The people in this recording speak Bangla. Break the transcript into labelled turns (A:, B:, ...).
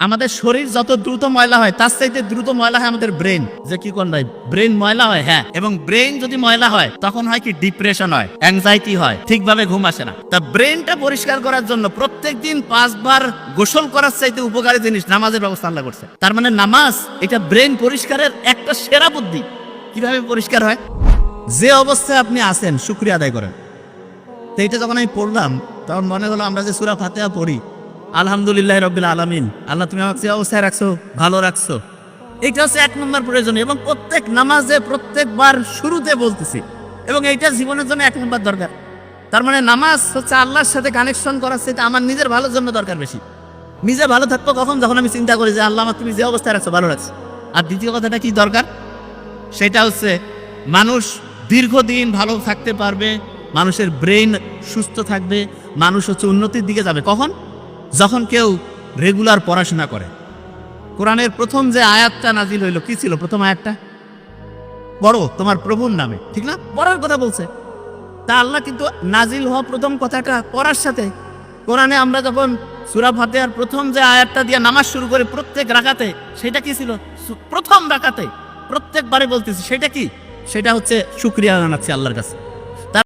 A: আমাদের শরীর যত দ্রুত ময়লা হয় তার চাইতে দ্রুত ময়লা হয় আমাদের ব্রেন। যে কি কোন ভাই, ব্রেন ময়লা হয়? হ্যাঁ। এবং ব্রেন যদি ময়লা হয় তখন হয় কি, ডিপ্রেশন হয়, অ্যাংজাইটি হয়, ঠিকভাবে ঘুম আসে না। তা ব্রেনটা পরিষ্কার করার জন্য প্রত্যেকদিন 5 বার গোসল করার চাইতে উপকারী জিনিস নামাজের ব্যবস্থা আল্লাহ করছে। তার মানে নামাজ এটা ব্রেন পরিষ্কারের একটা সেরা বুদ্ধি। কিভাবে পরিষ্কার হয়? যে অবস্থায় আপনি আছেন শুকরিয়া আদায় করেন। তো এটা যখন আমি পড়লাম তখন মনে হলো আমরা যে সূরা ফাতিহা পড়ি, আলহামদুলিল্লাহ রাব্বিল আলামিন, আল্লাহ তুমি আমাকে যে অবস্থায় রাখছো ভালো রাখছো, এটা হচ্ছে 1 নম্বর প্রয়োজনীয় এবং প্রত্যেক নামাজে প্রত্যেকবার শুরুতে বলতেছি এবং এইটা জীবনের জন্য 1 নম্বর দরকার। তার মানে নামাজ হচ্ছে আল্লাহর সাথে কানেকশন করার সেটা আমার নিজের ভালোর জন্য দরকার বেশি। নিজে ভালো থাকবো কখন? যখন আমি চিন্তা করি যে আল্লাহ আমার তুমি যে অবস্থায় রাখছো ভালো রাখছো। আর দ্বিতীয় কথাটা কি দরকার, সেটা হচ্ছে মানুষ দীর্ঘদিন ভালো থাকতে পারবে, মানুষের ব্রেন সুস্থ থাকবে, মানুষ হচ্ছে উন্নতির দিকে যাবে কখন? যখন কেউ রেগুলার পড়াশোনা করে। কোরআনের প্রথম যে আয়াতটা নাজিল হইল কি ছিল? প্রথম আয়াতটা পড়ো তোমার প্রভুর নামে, ঠিক না? পড়ার কথা বলছে। তা আল্লাহ কিন্তু নাজিল হওয়া প্রথম কথাটা পড়ার সাথে, কোরআনে আমরা যখন সূরা ফাতিহার প্রথম যে আয়াতটা দিয়ে নামাজ শুরু করি প্রত্যেক রাকাতে, সেটা কি ছিল? প্রথম রাকাতে প্রত্যেকবারে বলতেছি সেটা কি? সেটা হচ্ছে শুকরিয়া জানাচ্ছি আল্লাহর কাছে।